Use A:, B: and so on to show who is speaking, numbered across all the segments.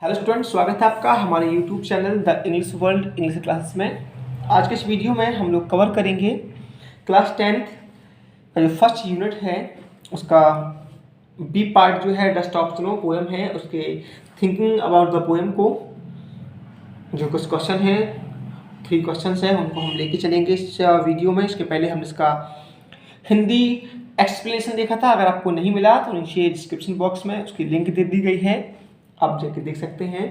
A: Hello student, स्वागत है आपका हमारे YouTube channel the English world English classes में। आज के इस वीडियो में हम लोग कवर करेंगे क्लास 10th का जो फर्स्ट यूनिट है उसका बी पार्ट जो है द स्टॉप स्नो पोएम है, उसके थिंकिंग अबाउट द पोएम को जो कुछ क्वेश्चन है 3 क्वेश्चन है उनको हम लेके चलेंगे इस वीडियो में। इसके पहले हम इसका हिंदी एक्सप्लेनेशन देखा था। अगर आपको नहीं मिला तो नीचे डिस्क्रिप्शन बॉक्स में उसकी लिंक दे दी गई है, आप जाके देख सकते हैं।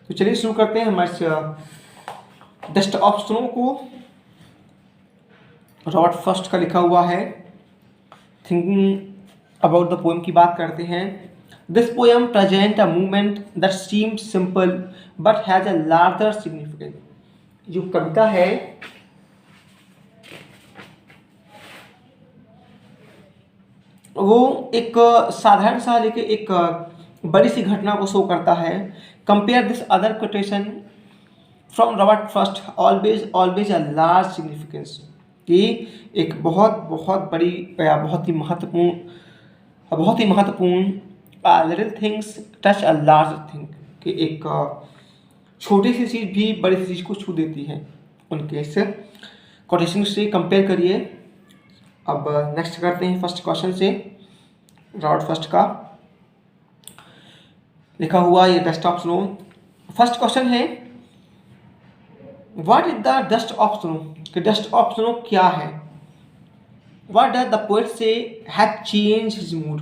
A: तो चलिए शुरू करते हैं हमारे डस्ट ऑफ स्नो को। रॉबर्ट फर्स्ट का लिखा हुआ है, थिंकिंग अबाउट द पोएम की बात करते हैं। This poem present a movement that seems simple but has a larger significance. जो कविता है वो एक साधारण सा लेके एक बड़ी सी घटना को शो करता है। Compare this other quotation from Robert first always always a large significance, कि एक बहुत बहुत बड़ी या बहुत ही महत्वपूर्ण little things touch a large thing, कि एक छोटी सी चीज़ भी बड़ी सी चीज़ को छू देती है। उनके इस कोटेशन से कंपेयर करिए। अब नेक्स्ट करते हैं फर्स्ट क्वेश्चन से। रॉबर्ट फर्स्ट का लिखा हुआ ये dust of snow. First question है, what is the dust of snow, कि डस्ट ऑफ स्नो क्या है। What does the poet say have change his mood,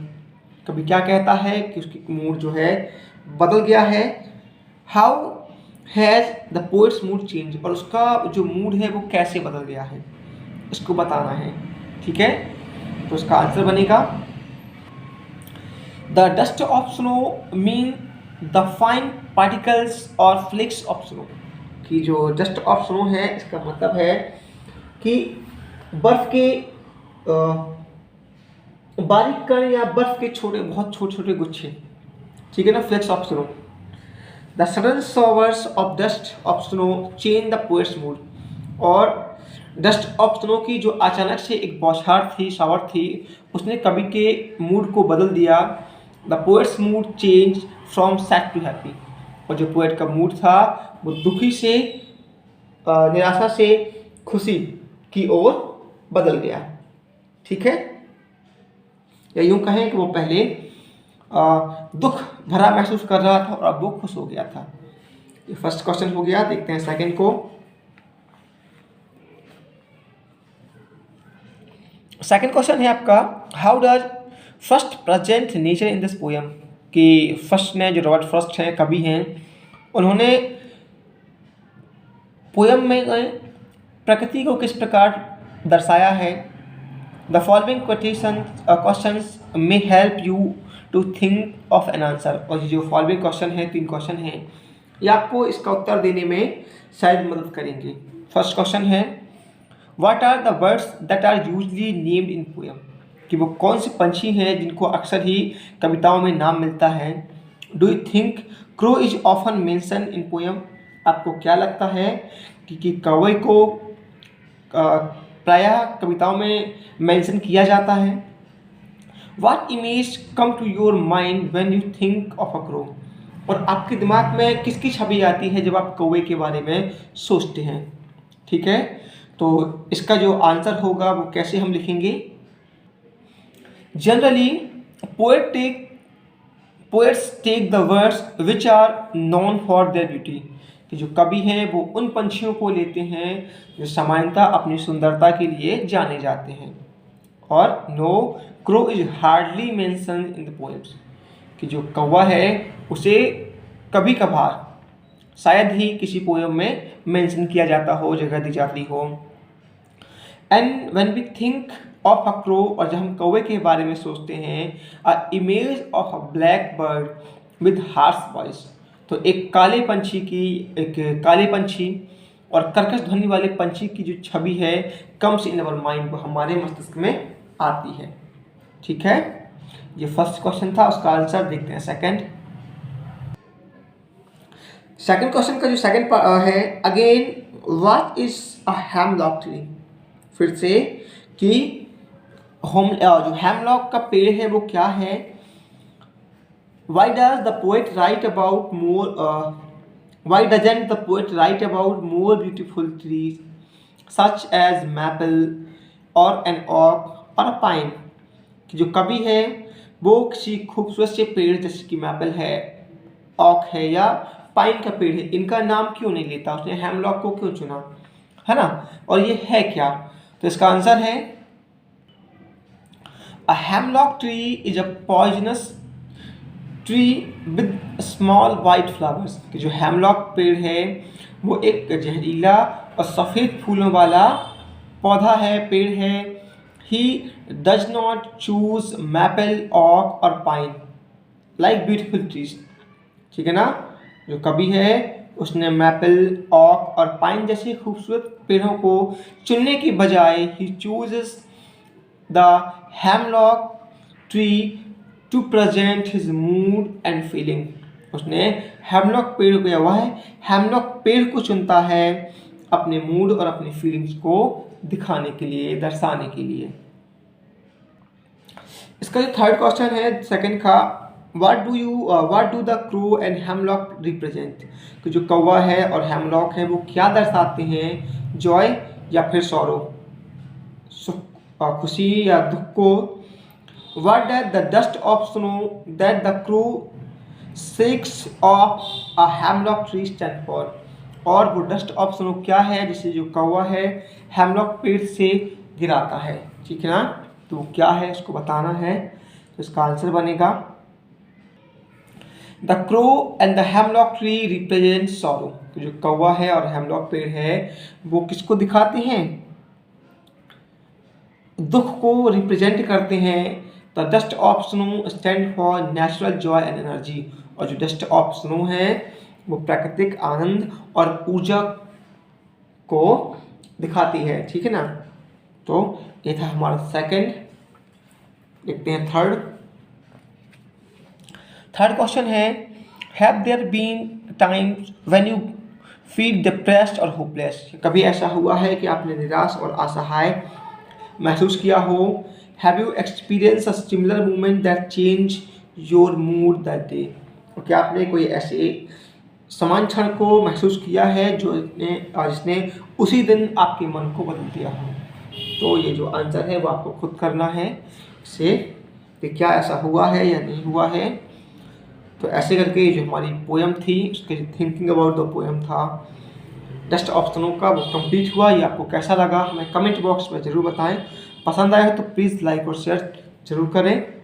A: कभी क्या कहता है कि उसकी मूड जो है बदल गया है। How has the poet's mood change, और उसका जो मूड है वो कैसे बदल गया है, इसको बताना है। ठीक है, तो उसका आंसर बनेगा the dust of snow mean the fine particles और फ्लेक्स ऑफ स्नो, कि जो डस्ट ऑफ स्नो है इसका मतलब है कि बर्फ के बारीक कण या बर्फ के बहुत छोटे छोटे गुच्छे। ठीक है ना, flakes of snow. The sudden showers of dust of snow change the poet's mood, और डस्ट ऑफ स्नो की जो अचानक से एक बौछार थी, शावर थी, उसने कवि के मूड को बदल दिया। The poet's mood change from sad to happy, और जो पोएट का मूड था वो दुखी से निराशा से खुशी की ओर बदल गया। ठीक है, या यूं कहें कि वो पहले दुख भरा महसूस कर रहा था और अब वो खुश हो गया था। ये फर्स्ट क्वेश्चन हो गया। देखते हैं सेकंड को। सेकंड क्वेश्चन है आपका, how does first present nature in this poem, कि फर्स्ट ने, जो रॉबर्ट फर्स्ट हैं कवि हैं, उन्होंने पोएम में प्रकृति को किस प्रकार दर्शाया है। The following questions may help you to think of an answer, और जो फॉलोइंग क्वेश्चन है 3 क्वेश्चन हैं, ये आपको इसका उत्तर देने में शायद मदद करेंगे। फर्स्ट क्वेश्चन है, what are the birds that are usually named in poem, कि वो कौन से पंछी हैं जिनको अक्सर ही कविताओं में नाम मिलता है। Do you think crow is often mention in poem, आपको क्या लगता है कि कौवे को प्रायः कविताओं में मेंशन किया जाता है। What image come to your mind when you think of a crow, और आपके दिमाग में किसकी छवि आती है जब आप कौवे के बारे में सोचते हैं। ठीक है, तो इसका जो आंसर होगा वो कैसे हम लिखेंगे। Generally poets take the words which are known for their beauty, कि जो कवि हैं वो उन पंछियों को लेते हैं जो सामान्यतः अपनी सुंदरता के लिए जाने जाते हैं। और no crow is hardly mention in the poems, कि जो कौवा है उसे कभी कभार शायद ही किसी पोएम में मेंशन किया जाता हो, जगह दी जाती हो। And when we think of a crow, और जब हम कौवे के बारे में सोचते हैं, a image of a black bird with harsh voice, तो एक काले पंछी और कर्कश ध्वनि वाले पंछी की जो छवि है कम्स इन अवर माइंड, वो हमारे मस्तिष्क में आती है। ठीक है, ये फर्स्ट क्वेश्चन था, उसका आंसर देखते हैं सेकंड क्वेश्चन का जो सेकंड है, again what is a hemlock tree, फिर से कि जो हेमलॉक का पेड़ है वो क्या है। Why does the poet write about more? Why doesn't the poet write about more beautiful trees, such as maple or an oak or a pine? कि जो कवि है वो किसी खूबसूरत से पेड़ जैसे कि मैपल है, ऑक है या पाइन का पेड़ है, इनका नाम क्यों नहीं लेता, उसने हेमलॉक को क्यों चुना, है ना। और ये है क्या, तो इसका आंसर है a hemlock tree is a poisonous tree with small white flowers. कि जो हेमलॉक पेड़ है वो एक जहरीला और सफ़ेद फूलों वाला पौधा है, पेड़ है। He does not choose maple, ऑक और पाइन लाइक ब्यूटिफुल ट्रीज। ठीक है ना, जो कवि है उसने मैपल, ऑक और पाइन जैसे खूबसूरत पेड़ों को चुनने की बजाय ही chooses the hemlock tree to present his mood and feeling. उसने हेमलॉक पेड़ को, वह हेमलॉक पेड़ को चुनता है अपने मूड और अपनी फीलिंग्स को दिखाने के लिए, दर्शाने के लिए। इसका जो थर्ड क्वेश्चन है सेकंड का, what do the crow and hemlock represent. कि जो कौवा है और हेमलॉक है वो क्या दर्शाते हैं, जॉय या फिर सॉरो, खुशी या दुख को। What does the dust of snow that the crow shakes off a hemlock tree stand for? और वो डस्ट ऑफ स्नो क्या है जिसे जो कौवा है हेमलॉक पेड़ से गिराता है। ठीक है ना, तो वो क्या है इसको बताना है। तो इसका आंसर बनेगा the crow and the hemlock tree represent sorrow. तो जो कौवा है और हेमलॉक पेड़ है वो किसको दिखाते हैं, दुख को रिप्रेजेंट करते हैं। The dust of snow stand for natural Joy and energy. और जो डस्ट ऑफ स्नो है वो प्राकृतिक आनंद और ऊर्जा को दिखाती है। ठीक है ना, तो ये था हमारा सेकंड। देखते हैं थर्ड क्वेश्चन है, have there been times when you feel depressed और होपलेस। कभी ऐसा हुआ है कि आपने निराश और असहाय महसूस किया हो। Have you experience a similar moment that change your mood that day. और क्या आपने कोई ऐसे समान क्षण को महसूस किया है जिसने उसी दिन आपके मन को बदल दिया हो। तो ये जो आंसर है वो आपको खुद करना है इससे कि क्या ऐसा हुआ है या नहीं हुआ है। तो ऐसे करके जो हमारी पोएम थी उसके थिंकिंग अबाउट द पोएम था डस्ट ऑफ स्नो का, वो कंप्लीट हुआ। ये आपको कैसा लगा हमें कमेंट बॉक्स में ज़रूर बताएं। पसंद आया तो प्लीज़ लाइक और शेयर ज़रूर करें।